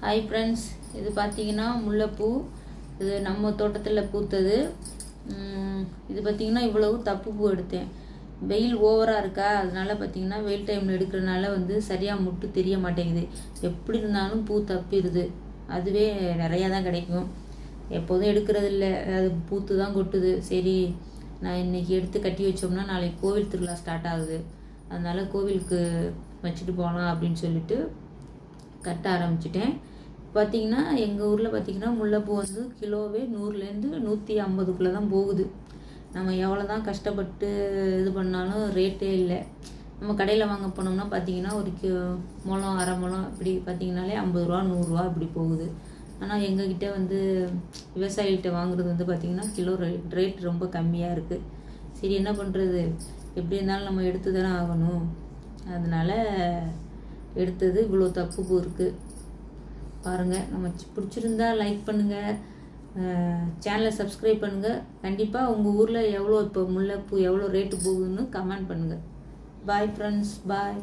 Hi friends, இது பார்த்தீங்கன்னா முல்லைப்பூ. இது நம்ம தோட்டத்தில் பூத்தது. இது பார்த்திங்கன்னா இவ்வளவு தப்பு பூ எடுத்தேன். வெயில் ஓவராக இருக்கா, அதனால பார்த்திங்கன்னா வெயில் டைமில் எடுக்கிறனால சரியாக முட்டு தெரிய மாட்டேங்குது. எப்படி இருந்தாலும் பூ தப்பிடுது. அதுவே நிறையா தான் கிடைக்கும். எப்போதும் எடுக்கிறது இல்லை, அது பூத்து தான் கொட்டுது. சரி, நான் இன்றைக்கி எடுத்து கட்டி வச்சோம்னா நாளைக்கு கோவில் திருவிழா ஸ்டார்ட் ஆகுது. அதனால் கோவிலுக்கு வச்சுட்டு போகலாம் அப்படின்னு சொல்லிட்டு கட்ட ஆரம்பிச்சிட்டேன். பார்த்திங்கன்னா எங்கள் ஊரில் பார்த்திங்கன்னா முல்லைப்பூ கிலோவே 100லேருந்து 150க்குள்ளே தான் போகுது. நம்ம எவ்வளோ தான் கஷ்டப்பட்டு இது பண்ணாலும் ரேட்டே இல்லை. நம்ம கடையில் வாங்க போனோம்னா பார்த்திங்கன்னா ஒரு முழம் அரை முழம் இப்படி பார்த்திங்கனாலே 50 ரூபா 100 இப்படி போகுது. ஆனால் எங்ககிட்ட விவசாயிகிட்ட வாங்குறது பார்த்திங்கன்னா கிலோ ரேட் ரொம்ப கம்மியாக இருக்குது. சரி, என்ன பண்ணுறது, எப்படி இருந்தாலும் நம்ம எடுத்து தானே ஆகணும். அதனால் எடுத்தது. இவ்வளோ தப்பு பூ இருக்குது பாருங்கள். நம்ம பிடிச்சிருந்தா லைக் பண்ணுங்கள், சேனலை சப்ஸ்கிரைப் பண்ணுங்கள். கண்டிப்பாக உங்கள் ஊரில் எவ்வளோ இப்போ முல்லைப்பூ எவ்வளோ ரேட்டு போகுதுன்னு கமெண்ட் பண்ணுங்கள். பாய் ஃப்ரெண்ட்ஸ், பாய்.